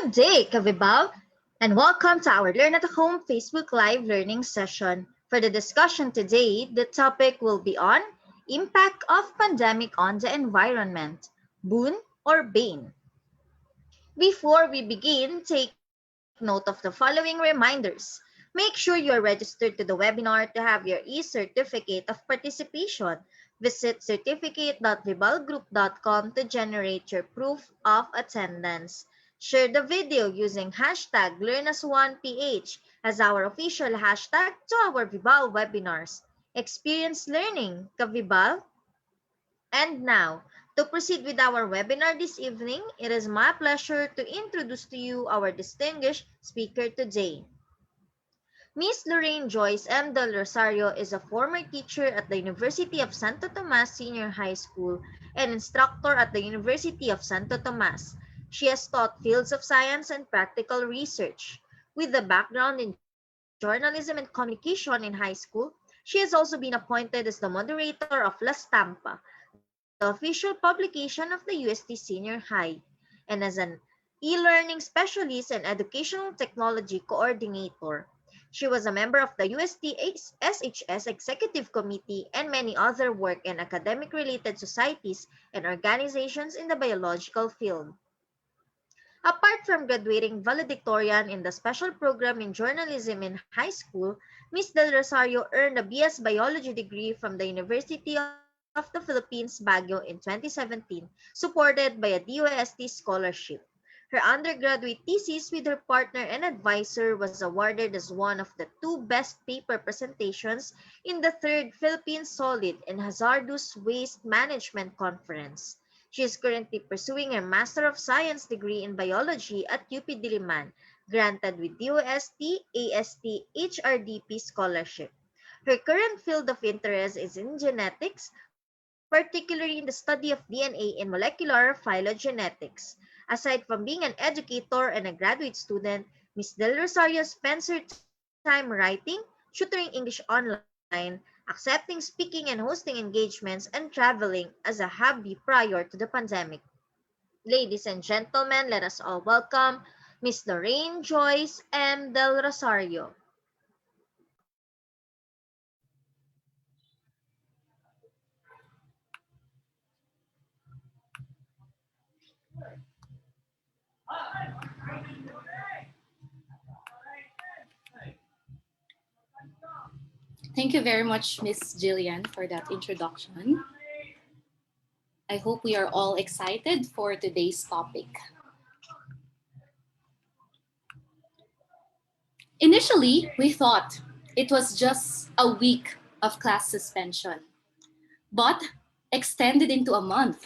Good day, Kavibal, and welcome to our Learn at Home Facebook Live learning session. For the discussion today, the topic will be on impact of pandemic on the environment, Boon or Bane. Before we begin, take note of the following reminders. Make sure you are registered to the webinar to have your e-certificate of participation. Visit certificate.vibalgroup.com to generate your proof of attendance. Share the video using hashtag LearnAs1PH as our official hashtag to our Vibal webinars. Experience learning, Kavibal. And now, to proceed with our webinar this evening, it is my pleasure to introduce to you our distinguished speaker today. Miss Lorraine Joyce Del Rosario is a former teacher at the University of Santo Tomas Senior High School and instructor at the University of Santo Tomas. She has taught fields of science and practical research. With a background in journalism and communication in high school, she has also been appointed as the moderator of La Stampa, the official publication of the UST Senior High, and as an e-learning specialist and educational technology coordinator. She was a member of the UST SHS Executive Committee and many other work in academic-related societies and organizations in the biological field. Apart from graduating valedictorian in the special program in journalism in high school, Ms. Del Rosario earned a BS Biology degree from the University of the Philippines, Baguio in 2017, supported by a DOST scholarship. Her undergraduate thesis with her partner and advisor was awarded as one of the two best paper presentations in the third Philippine Solid and Hazardous Waste Management Conference. She is currently pursuing her Master of Science degree in Biology at UP Diliman, granted with DOST, AST, HRDP scholarship. Her current field of interest is in genetics, particularly in the study of DNA in molecular phylogenetics. Aside from being an educator and a graduate student, Ms. Del Rosario spends her time writing, tutoring English online, accepting speaking and hosting engagements, and traveling as a hobby prior to the pandemic. Ladies and gentlemen, let us all welcome Ms. Lorraine Joyce Del Rosario. Thank you very much, Miss Jillian, for that introduction. I hope we are all excited for today's topic. Initially, we thought it was just a week of class suspension, but extended into a month,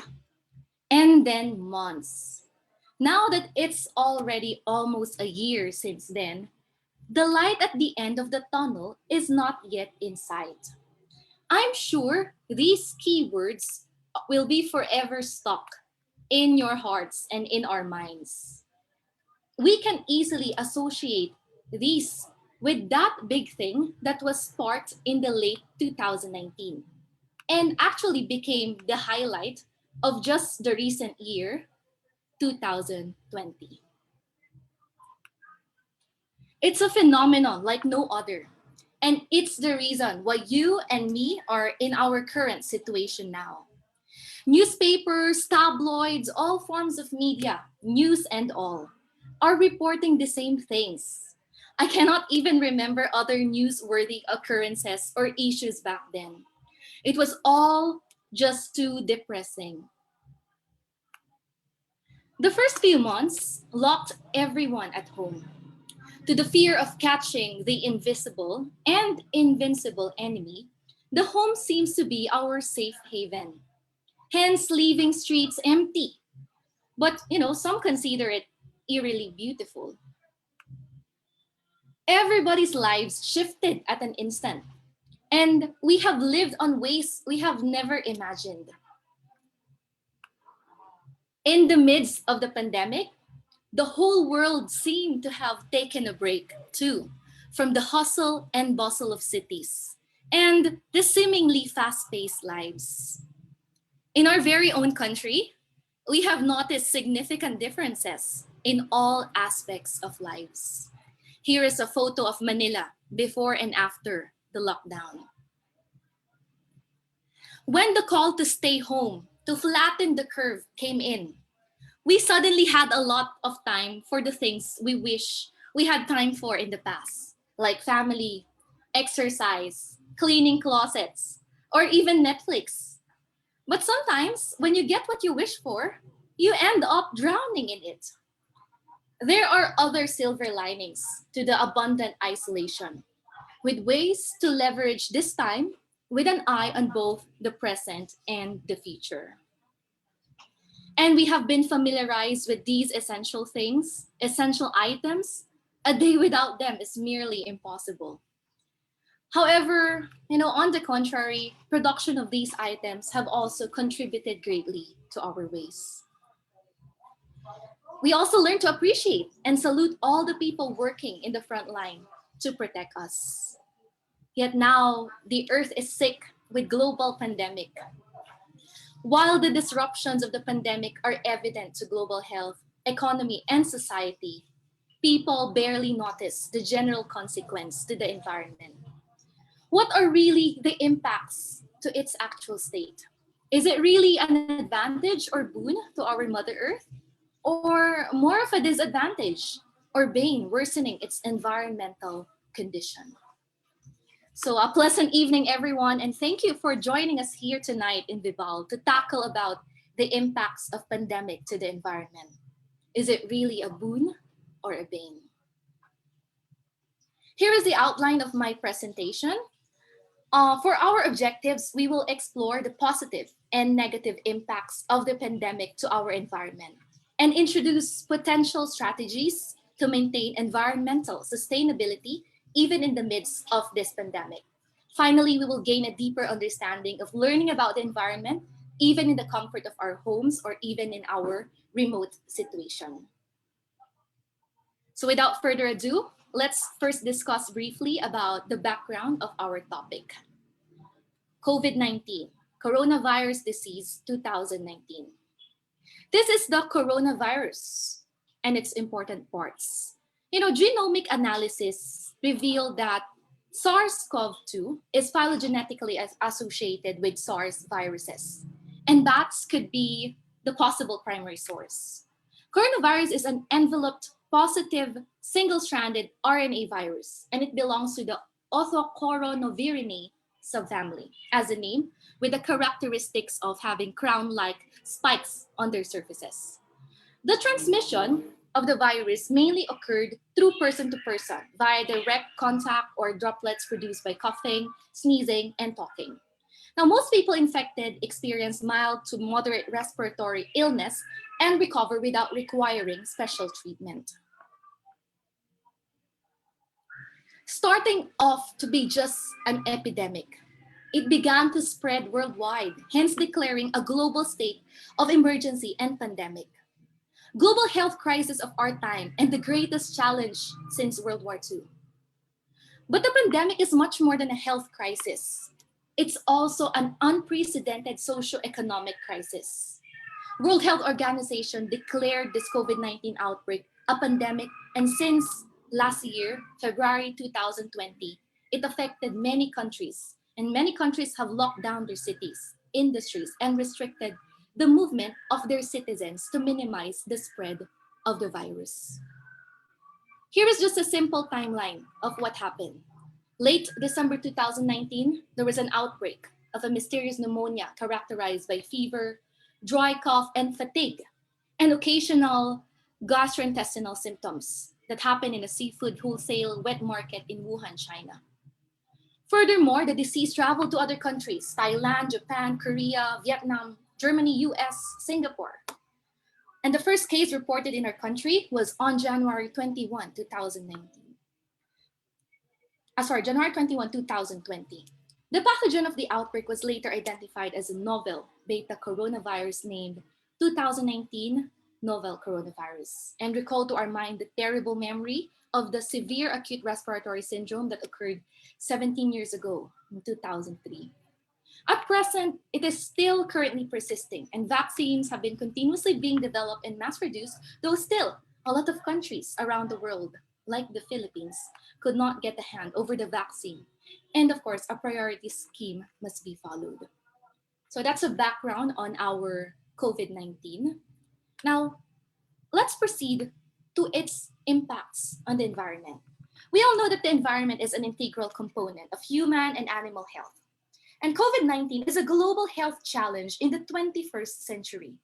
and then months. Now that it's already almost a year since then, the light at the end of the tunnel is not yet in sight. I'm sure these keywords will be forever stuck in your hearts and in our minds. We can easily associate these with that big thing that was sparked in the late 2019 and actually became the highlight of just the recent year, 2020. It's a phenomenon like no other. And it's the reason why you and me are in our current situation now. Newspapers, tabloids, all forms of media, news and all, are reporting the same things. I cannot even remember other newsworthy occurrences or issues back then. It was all just too depressing. The first few months locked everyone at home to the fear of catching the invisible and invincible enemy. The home seems to be our safe haven, hence leaving streets empty. But some consider it eerily beautiful. Everybody's lives shifted at an instant, and we have lived on ways we have never imagined. In the midst of the pandemic, the whole world seemed to have taken a break too from the hustle and bustle of cities and the seemingly fast-paced lives. In our very own country, we have noticed significant differences. in all aspects of lives. Here is a photo of Manila before and after the lockdown. When the call to stay home, to flatten the curve came in, we suddenly had a lot of time for the things we wish we had time for in the past, like family, exercise, cleaning closets, or even Netflix. But sometimes, when you get what you wish for, you end up drowning in it. There are other silver linings to the abundant isolation, with ways to leverage this time with an eye on both the present and the future. And we have been familiarized with these essential things, essential items. A day without them is merely impossible. However, on the contrary, production of these items have also contributed greatly to our ways. We also learn to appreciate and salute all the people working in the front line to protect us. Yet now, the earth is sick with global pandemic. While the disruptions of the pandemic are evident to global health, economy, and society, people barely notice the general consequence to the environment. What are really the impacts to its actual state? Is it really an advantage or boon to our Mother Earth? Or more of a disadvantage or bane worsening its environmental condition? So a pleasant evening, everyone, and thank you for joining us here tonight in Vibal to tackle about the impacts of pandemic to the environment. Is it really a boon or a bane? Here is the outline of my presentation. For our objectives, we will explore the positive and negative impacts of the pandemic to our environment and introduce potential strategies to maintain environmental sustainability even in the midst of this pandemic. Finally, we will gain a deeper understanding of learning about the environment even in the comfort of our homes or even in our remote situation. So without further ado, let's first discuss briefly about the background of our topic. COVID-19, Coronavirus Disease 2019. This is the coronavirus and its important parts. Genomic analysis revealed that SARS-CoV-2 is phylogenetically associated with SARS viruses, and bats could be the possible primary source. Coronavirus is an enveloped positive single-stranded RNA virus, and it belongs to the orthocoronavirinae subfamily, as a name, with the characteristics of having crown-like spikes on their surfaces. The transmission of the virus mainly occurred through person to person via direct contact or droplets produced by coughing, sneezing, and talking. Now, most people infected experience mild to moderate respiratory illness and recover without requiring special treatment. Starting off to be just an epidemic, it began to spread worldwide, hence declaring a global state of emergency and pandemic. Global health crisis of our time and the greatest challenge since World War II. But the pandemic is much more than a health crisis. It's also an unprecedented socio-economic crisis. World Health Organization declared this COVID-19 outbreak a pandemic, and since last year, February 2020, it affected many countries, and many countries have locked down their cities, industries, and restricted the movement of their citizens to minimize the spread of the virus. Here is just a simple timeline of what happened. Late December 2019, there was an outbreak of a mysterious pneumonia characterized by fever, dry cough, and fatigue, and occasional gastrointestinal symptoms that happened in a seafood wholesale wet market in Wuhan, China. Furthermore, the disease traveled to other countries: Thailand, Japan, Korea, Vietnam, Germany, US, Singapore. And the first case reported in our country was on January 21, 2020. The pathogen of the outbreak was later identified as a novel beta coronavirus named 2019 novel coronavirus, and recalled to our mind the terrible memory of the severe acute respiratory syndrome that occurred 17 years ago in 2003. At present, it is still currently persisting, and vaccines have been continuously being developed and mass produced, though still A lot of countries around the world, like the Philippines, could not get a hand over the vaccine. And of course, a priority scheme must be followed. So that's a background on our COVID 19. Now, let's proceed to its impacts on the environment. We all know that the environment is an integral component of human and animal health. And COVID 19 is a global health challenge in the 21st century.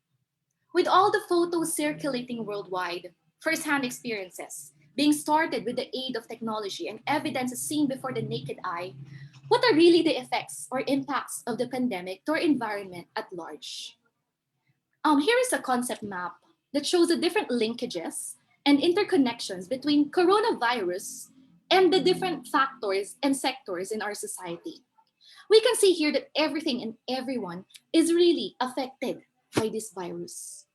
With all the photos circulating worldwide, firsthand experiences being started with the aid of technology and evidence seen before the naked eye, what are really the effects or impacts of the pandemic to our environment at large? Here is a concept map that shows the different linkages and interconnections between coronavirus and the different factors and sectors in our society. We can see here that everything and everyone is really affected by this virus.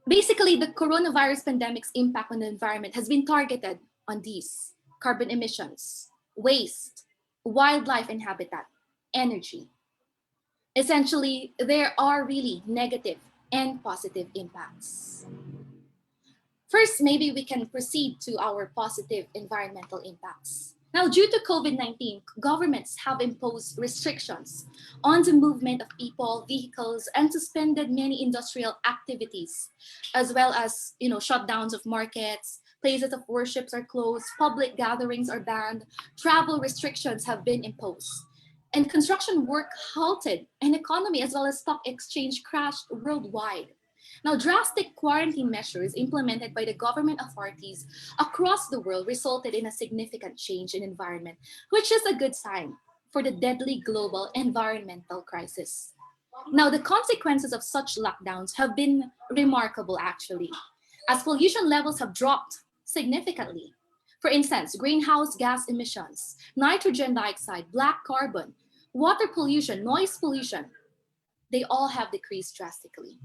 Basically, the coronavirus pandemic's impact on the environment has been targeted on these: carbon emissions, waste, wildlife and habitat, energy. Essentially, there are really negative and positive impacts. First, maybe we can proceed to our positive environmental impacts. Now, due to COVID 19, governments have imposed restrictions on the movement of people, vehicles, and suspended many industrial activities, as well as shutdowns of markets, places of worships are closed, public gatherings are banned, travel restrictions have been imposed. And construction work halted, and economy as well as stock exchange crashed worldwide. Now, drastic quarantine measures implemented by the government authorities across the world resulted in a significant change in environment, which is a good sign for the deadly global environmental crisis. Now, the consequences of such lockdowns have been remarkable actually, as pollution levels have dropped significantly. For instance, greenhouse gas emissions, nitrogen dioxide, black carbon, water pollution, noise pollution, they all have decreased drastically.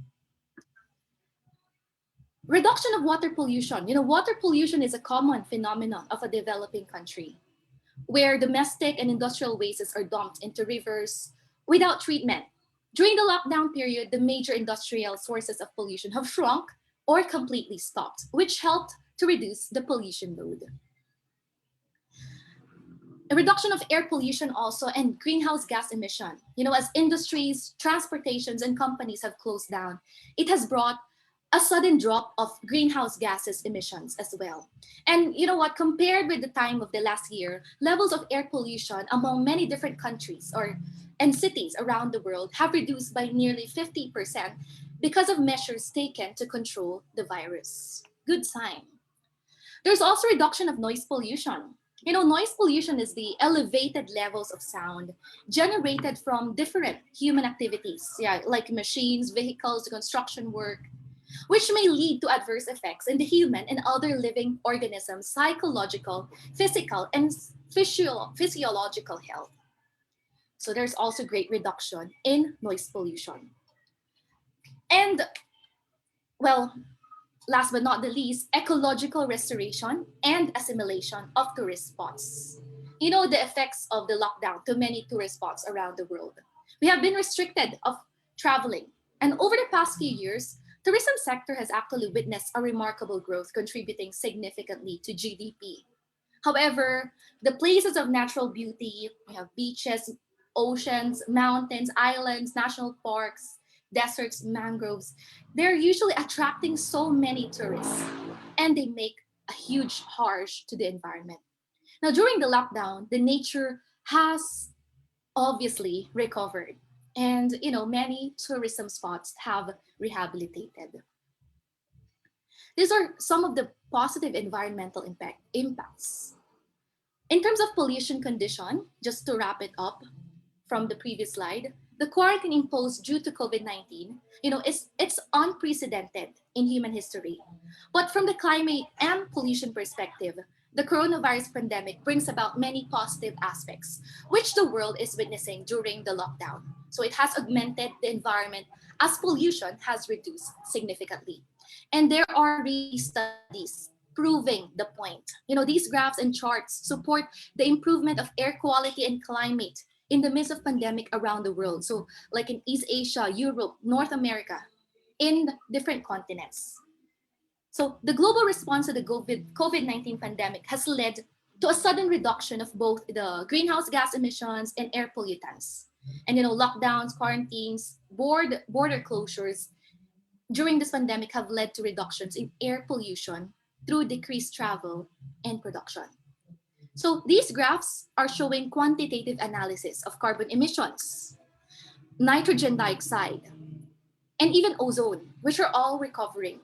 Reduction of water pollution. Water pollution is a common phenomenon of a developing country where domestic and industrial wastes are dumped into rivers without treatment. During the lockdown period, the major industrial sources of pollution have shrunk or completely stopped, which helped to reduce the pollution load. A reduction of air pollution also and greenhouse gas emission. As industries, transportations, and companies have closed down, it has brought a sudden drop of greenhouse gases emissions as well. And you know what, compared with the time of the last year, levels of air pollution among many different countries and cities around the world have reduced by nearly 50% because of measures taken to control the virus. Good sign. There's also reduction of noise pollution. Noise pollution is the elevated levels of sound generated from different human activities, like machines, vehicles, construction work, which may lead to adverse effects in the human and other living organisms' psychological, physical, and physiological health. So there's also great reduction in noise pollution. And, well, last but not the least, ecological restoration and assimilation of tourist spots. The effects of the lockdown to many tourist spots around the world. We have been restricted of traveling. And over the past few years, tourism sector has actually witnessed a remarkable growth, contributing significantly to GDP. However, the places of natural beauty, we have beaches, oceans, mountains, islands, national parks, deserts, mangroves, they're usually attracting so many tourists and they make a huge harsh to the environment. Now, during the lockdown, the nature has obviously recovered and many tourism spots have rehabilitated. These are some of the positive environmental impacts. In terms of pollution condition, just to wrap it up from the previous slide, the quarantine imposed due to COVID-19, it's unprecedented in human history. But from the climate and pollution perspective, the coronavirus pandemic brings about many positive aspects, which the world is witnessing during the lockdown. So it has augmented the environment as pollution has reduced significantly. And there are really studies proving the point. These graphs and charts support the improvement of air quality and climate in the midst of pandemic around the world. So like in East Asia, Europe, North America, in different continents. So the global response to the COVID-19 pandemic has led to a sudden reduction of both the greenhouse gas emissions and air pollutants. And lockdowns, quarantines, border closures during this pandemic have led to reductions in air pollution through decreased travel and production. So these graphs are showing quantitative analysis of carbon emissions, nitrogen dioxide, and even ozone, which are all recovering.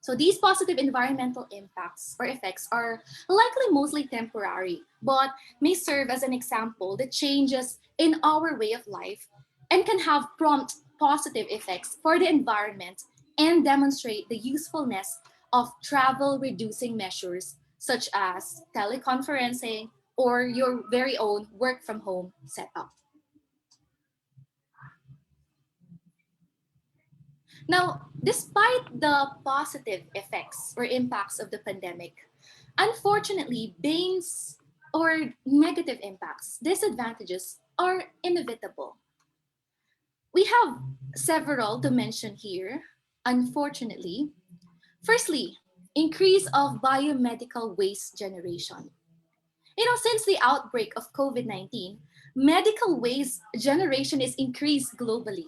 So these positive environmental impacts or effects are likely mostly temporary, but may serve as an example that changes in our way of life and can have prompt positive effects for the environment and demonstrate the usefulness of travel reducing measures such as teleconferencing or your very own work from home setup. Now, despite the positive effects or impacts of the pandemic, unfortunately, Bane's or negative impacts, disadvantages are inevitable. We have several to mention here, unfortunately. Firstly, increase of biomedical waste generation. Since the outbreak of COVID-19, medical waste generation is increased globally,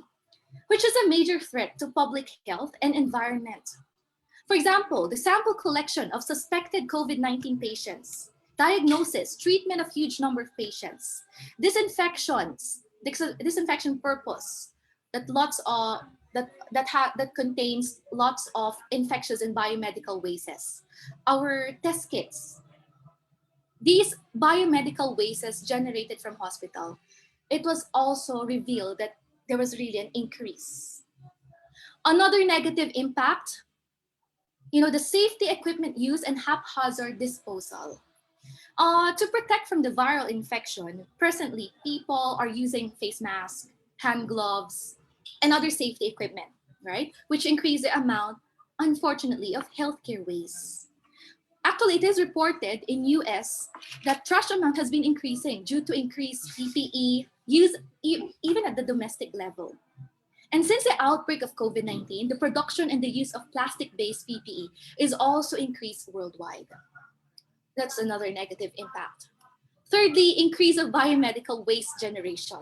which is a major threat to public health and environment. For example, the sample collection of suspected COVID-19 patients, diagnosis, treatment of huge number of patients, disinfection purpose that lots of that contains lots of infectious and biomedical wastes. Our test kits, these biomedical wastes generated from hospital, it was also revealed that there was really an increase. Another negative impact, the safety equipment use and haphazard disposal. To protect from the viral infection, presently people are using face masks, hand gloves, and other safety equipment, right? Which increase the amount, unfortunately, of healthcare waste. Actually, it is reported in US that trash amount has been increasing due to increased PPE use even at the domestic level. And since the outbreak of COVID-19, the production and the use of plastic-based PPE is also increased worldwide. That's another negative impact. Thirdly, increase of biomedical waste generation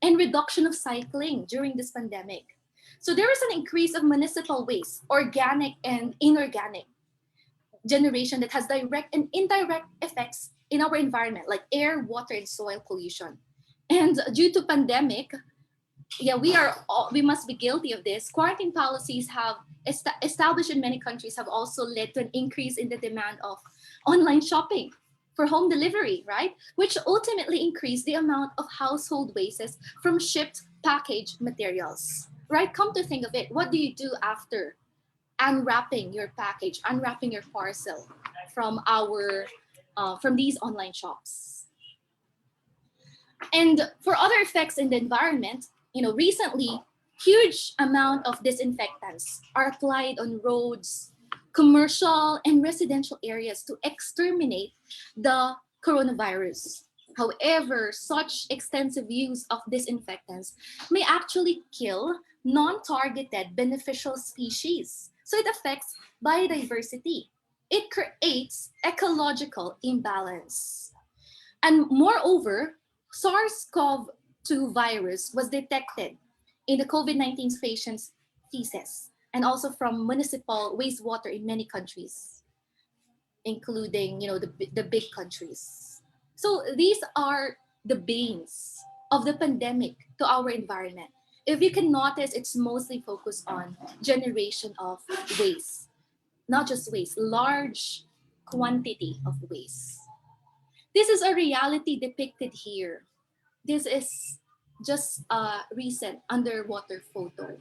and reduction of cycling during this pandemic. So there is an increase of municipal waste, organic and inorganic generation that has direct and indirect effects in our environment, like air, water, and soil pollution. And due to pandemic, yeah, we must be guilty of this. Quarantine policies have established in many countries have also led to an increase in the demand of online shopping for home delivery, right? Which ultimately increase the amount of household wastes from shipped packaged materials, right? Come to think of it, what do you do after unwrapping your package, unwrapping your parcel from from these online shops? And for other effects in the environment, recently, huge amount of disinfectants are applied on roads, commercial and residential areas to exterminate the coronavirus. However, such extensive use of disinfectants may actually kill non-targeted beneficial species. So it affects biodiversity. It creates ecological imbalance. And moreover, SARS-CoV-2 virus was detected in the COVID-19 patient's feces and also from municipal wastewater in many countries, including the big countries. So these are the banes of the pandemic to our environment. If you can notice, it's mostly focused on generation of waste, not just waste, large quantity of waste. This is a reality depicted here. This is just a recent underwater photo.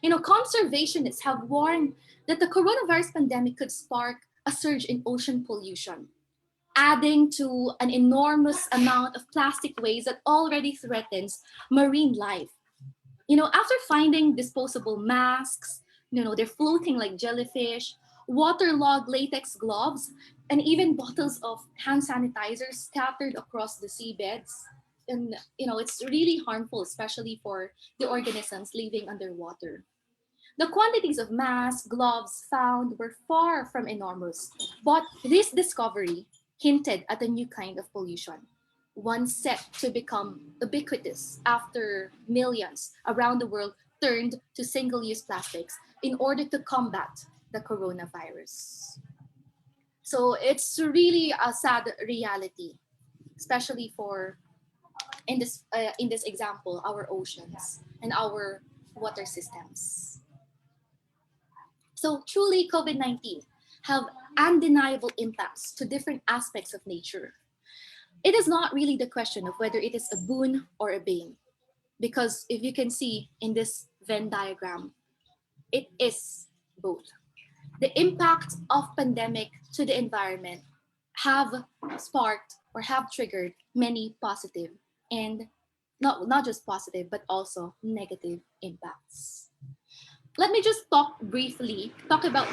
Conservationists have warned that the coronavirus pandemic could spark a surge in ocean pollution, adding to an enormous amount of plastic waste that already threatens marine life. After finding disposable masks, they're floating like jellyfish, waterlogged latex gloves, and even bottles of hand sanitizer scattered across the seabeds. And, it's really harmful, especially for the organisms living underwater. The quantities of masks, gloves found were far from enormous, but this discovery hinted at a new kind of pollution, one set to become ubiquitous after millions around the world turned to single use plastics in order to combat the coronavirus. So it's really a sad reality, especially for in this example, our oceans and our water systems. So truly, COVID-19 have undeniable impacts to different aspects of nature. It is not really the question of whether it is a boon or a bane, because if you can see in this Venn diagram, it is both. The impact of pandemic to the environment have sparked or have triggered many positive and not just positive but also negative impacts. Let me just talk about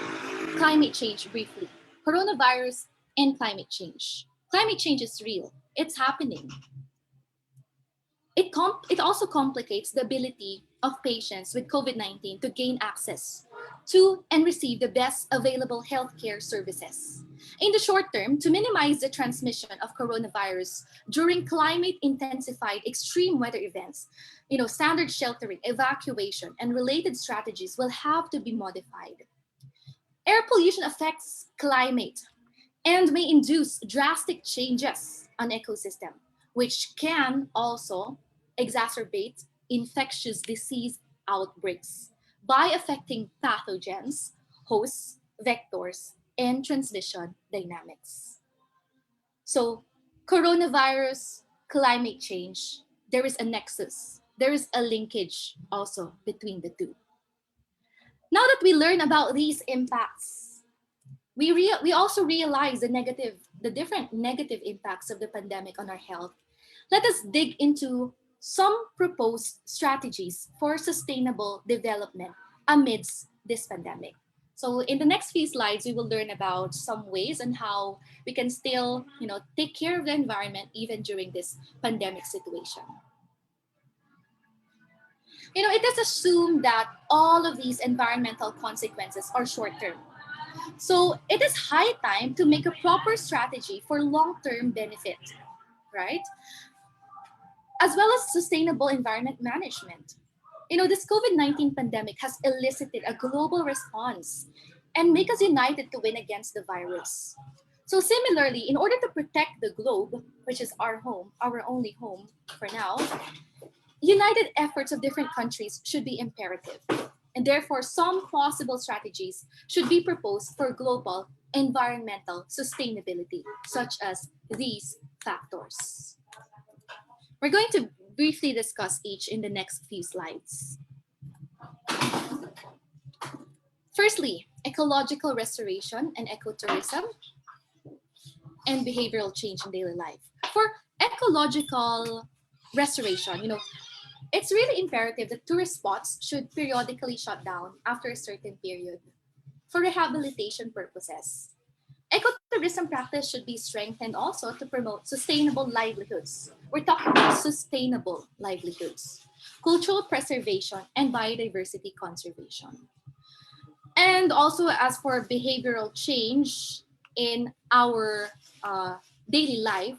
climate change briefly. Coronavirus and climate change. Climate change is real. It's happening. It also complicates the ability of patients with COVID-19 to gain access to and receive the best available healthcare services. In the short term, to minimize the transmission of coronavirus during climate intensified extreme weather events, standard sheltering, evacuation, and related strategies will have to be modified. Air pollution affects climate and may induce drastic changes on ecosystem, which can also exacerbate infectious disease outbreaks by affecting pathogens, hosts, vectors, and transmission dynamics. So, coronavirus, climate change, there is a nexus. There is a linkage also between the two. Now that we learn about these impacts, we also realize the different negative impacts of the pandemic on our health. Let us dig into some proposed strategies for sustainable development amidst this pandemic. So in the next few slides, we will learn about some ways on how we can still, take care of the environment even during this pandemic situation. It is assumed that all of these environmental consequences are short term. So it is high time to make a proper strategy for long-term benefit, right? As well as sustainable environment management. This COVID-19 pandemic has elicited a global response and make us united to win against the virus. So similarly, in order to protect the globe, which is our home, our only home for now, united efforts of different countries should be imperative. And therefore, some possible strategies should be proposed for global environmental sustainability, such as these factors. We're going to briefly discuss each in the next few slides. Firstly, ecological restoration and ecotourism and behavioral change in daily life. For ecological restoration, it's really imperative that tourist spots should periodically shut down after a certain period for rehabilitation purposes. Ecotourism practice should be strengthened also to promote sustainable livelihoods. We're talking about sustainable livelihoods, cultural preservation, and biodiversity conservation. And also, as for behavioral change in our daily life,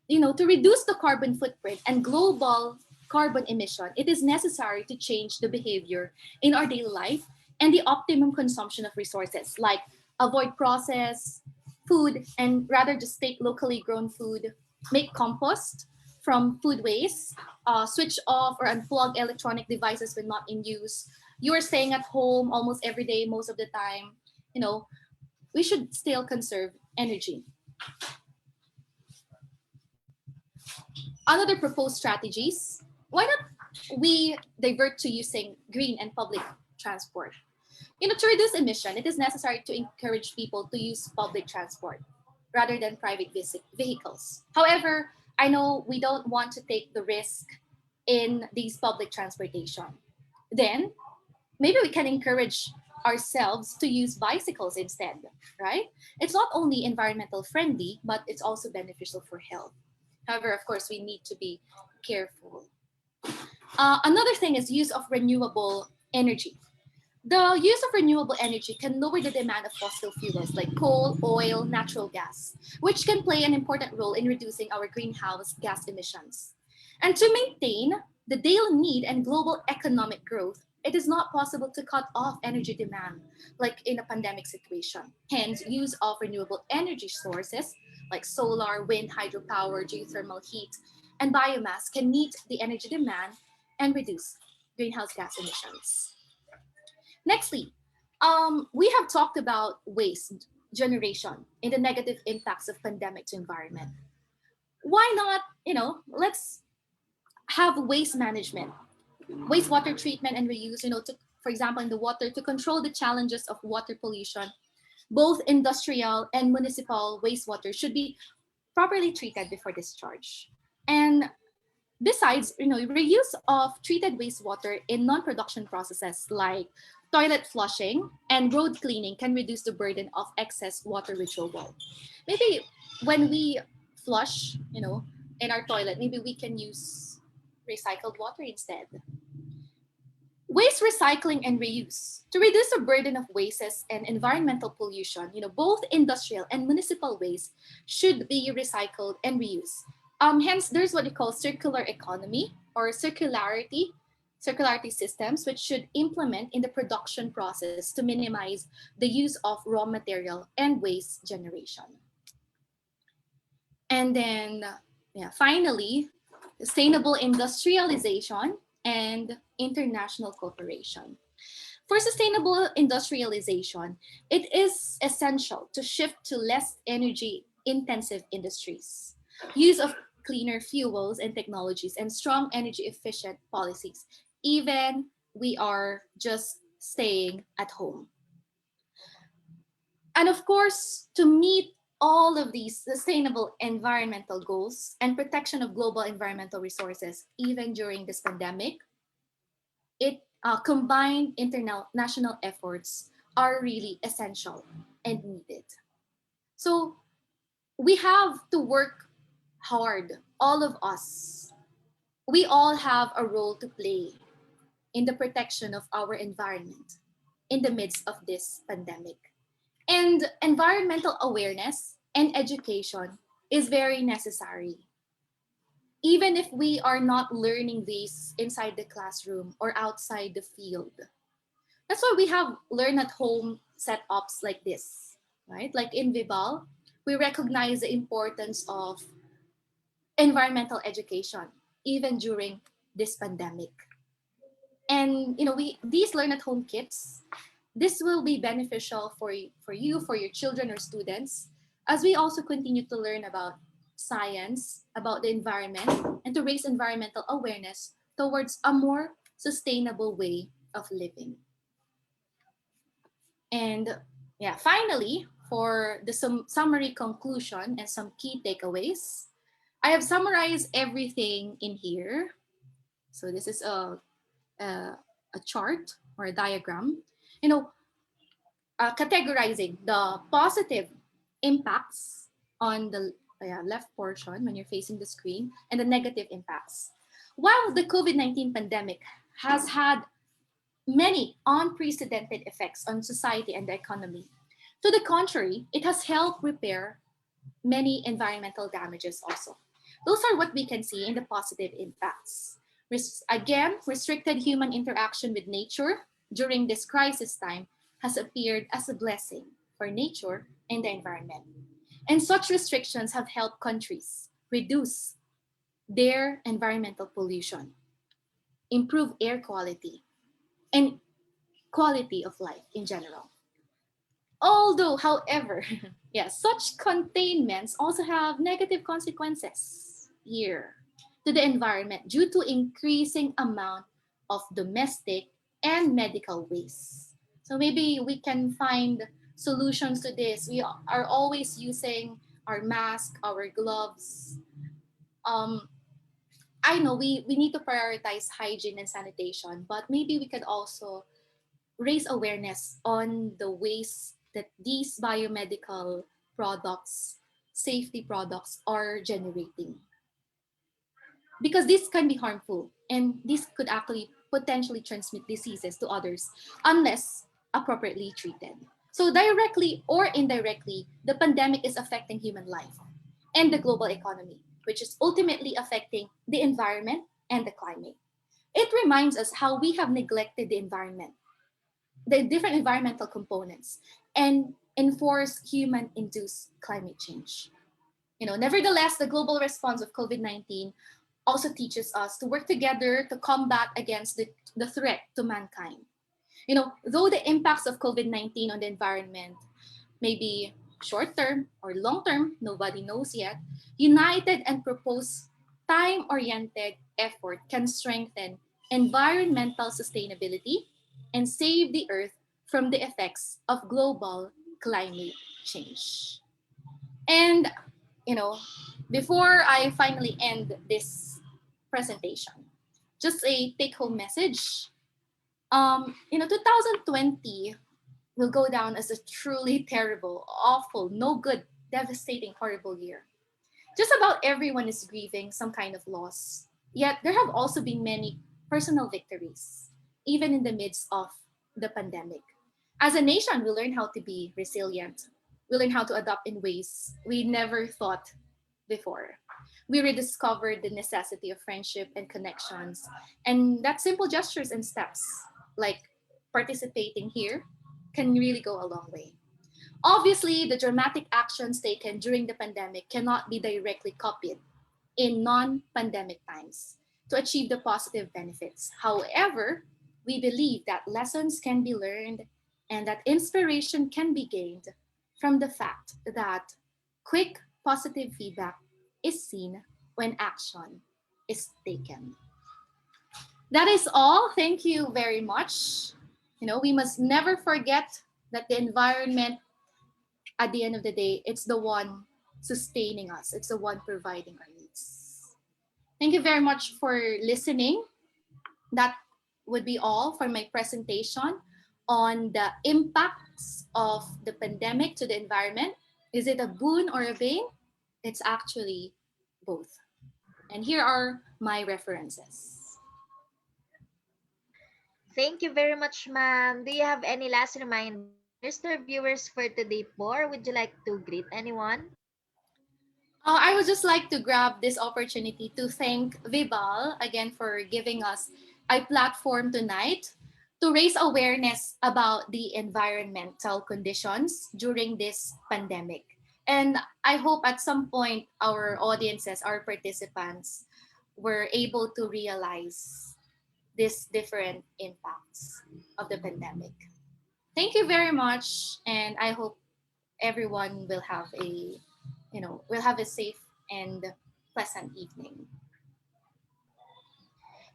to reduce the carbon footprint and global carbon emission, it is necessary to change the behavior in our daily life and the optimum consumption of resources, like avoid processed food and rather just take locally grown food, make compost from food waste, switch off or unplug electronic devices when not in use. You are staying at home almost every day, most of the time, we should still conserve energy. Another proposed strategies, why not we divert to using green and public transport? To reduce emission, it is necessary to encourage people to use public transport rather than private vehicles. However, I know we don't want to take the risk in these public transportation. Then maybe we can encourage ourselves to use bicycles instead, right? It's not only environmental friendly, but it's also beneficial for health. However, of course, we need to be careful. Another thing is use of renewable energy. The use of renewable energy can lower the demand of fossil fuels like coal, oil, natural gas, which can play an important role in reducing our greenhouse gas emissions. And to maintain the daily need and global economic growth, it is not possible to cut off energy demand like in a pandemic situation. Hence, use of renewable energy sources like solar, wind, hydropower, geothermal heat, and biomass can meet the energy demand and reduce greenhouse gas emissions. Nextly, we have talked about waste generation and the negative impacts of pandemic to environment. Why not, let's have waste management, wastewater treatment and reuse, for example, in the water to control the challenges of water pollution. Both industrial and municipal wastewater should be properly treated before discharge. And besides, reuse of treated wastewater in non-production processes like toilet flushing and road cleaning can reduce the burden of excess water withdrawal. Maybe when we flush, in our toilet, maybe we can use recycled water instead. Waste recycling and reuse. To reduce the burden of wastes and environmental pollution, both industrial and municipal waste should be recycled and reused. Hence, there's what you call circular economy or circularity systems, which should implement in the production process to minimize the use of raw material and waste generation. And then, finally, sustainable industrialization and international cooperation. For sustainable industrialization, it is essential to shift to less energy intensive industries, use of cleaner fuels and technologies, and strong energy efficient policies, even we are just staying at home. And of course, to meet all of these sustainable environmental goals and protection of global environmental resources, even during this pandemic, it combined international efforts are really essential and needed. So we have to work hard, all of us. We all have a role to play in the protection of our environment in the midst of this pandemic. And environmental awareness and education is very necessary, even if we are not learning these inside the classroom or outside the field. That's why we have learn at home setups like this, right? Like in Vibal, we recognize the importance of environmental education even during this pandemic. And we these learn at home kits, this will be beneficial for you, for your children or students, as we also continue to learn about science, about the environment, and to raise environmental awareness towards a more sustainable way of living. And finally, for the summary conclusion and some key takeaways, I have summarized everything in here. So this is a chart or a diagram. You know, categorizing the positive impacts on the left portion when you're facing the screen and the negative impacts. While the COVID-19 pandemic has had many unprecedented effects on society and the economy, to the contrary, it has helped repair many environmental damages also. Those are what we can see in the positive impacts. Again, restricted human interaction with nature during this crisis time has appeared as a blessing for nature and the environment. And such restrictions have helped countries reduce their environmental pollution, improve air quality, and quality of life in general. Although, however, such containments also have negative consequences here to the environment due to increasing amount of domestic and medical waste. So maybe we can find solutions to this. We are always using our mask, our gloves. Um, I know we need to prioritize hygiene and sanitation, but maybe we could also raise awareness on the ways that these biomedical products, safety products, are generating. Because this can be harmful and this could actually potentially transmit diseases to others unless appropriately treated. So, directly or indirectly, the pandemic is affecting human life and the global economy, which is ultimately affecting the environment and the climate. It reminds us how we have neglected the environment, the different environmental components, and enforce human induced climate change. Nevertheless, the global response of COVID 19 also teaches us to work together to combat against the threat to mankind. Though the impacts of COVID 19 on the environment may be short term or long term, nobody knows yet, united and proposed time oriented effort can strengthen environmental sustainability and save the earth from the effects of global climate change. And, you know, before I finally end this presentation, just a take home message. 2020 will go down as a truly terrible, awful, no good, devastating, horrible year. Just about everyone is grieving some kind of loss. Yet there have also been many personal victories, even in the midst of the pandemic. As a nation, we learn how to be resilient. We learn how to adapt in ways we never thought before. We rediscovered the necessity of friendship and connections, and that simple gestures and steps, like participating here, can really go a long way. Obviously, the dramatic actions taken during the pandemic cannot be directly copied in non pandemic times to achieve the positive benefits. However, we believe that lessons can be learned and that inspiration can be gained from the fact that quick positive feedback is seen when action is taken. That is all. Thank you very much. We must never forget that the environment, at the end of the day, it's the one sustaining us, it's the one providing our needs. Thank you very much for listening. That would be all for my presentation on the impacts of the pandemic to the environment. Is it a boon or a bane? It's actually both. And here are my references. Thank you very much, ma'am. Do you have any last reminders to our viewers for today, po, or would you like to greet anyone? I would just like to grab this opportunity to thank Vibal again for giving us a platform tonight to raise awareness about the environmental conditions during this pandemic. And I hope at some point our audiences, our participants, were able to realize these different impacts of the pandemic. Thank you very much, and I hope everyone will have a safe and pleasant evening.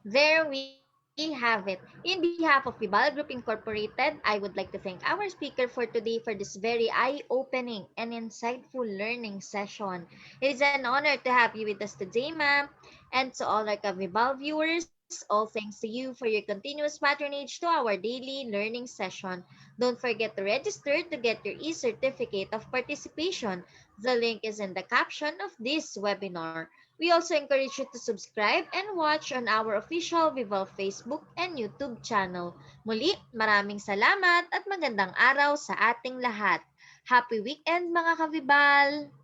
There we have it. In behalf of Vibal Group Incorporated, I would like to thank our speaker for today for this very eye-opening and insightful learning session. It is an honor to have you with us today, ma'am. And to all our Vibal viewers, all thanks to you for your continuous patronage to our daily learning session. Don't forget to register to get your e-certificate of participation. The link is in the caption of this webinar. We also encourage you to subscribe and watch on our official Vival Facebook and YouTube channel. Muli, maraming salamat at magandang araw sa ating lahat. Happy weekend mga ka-Vival!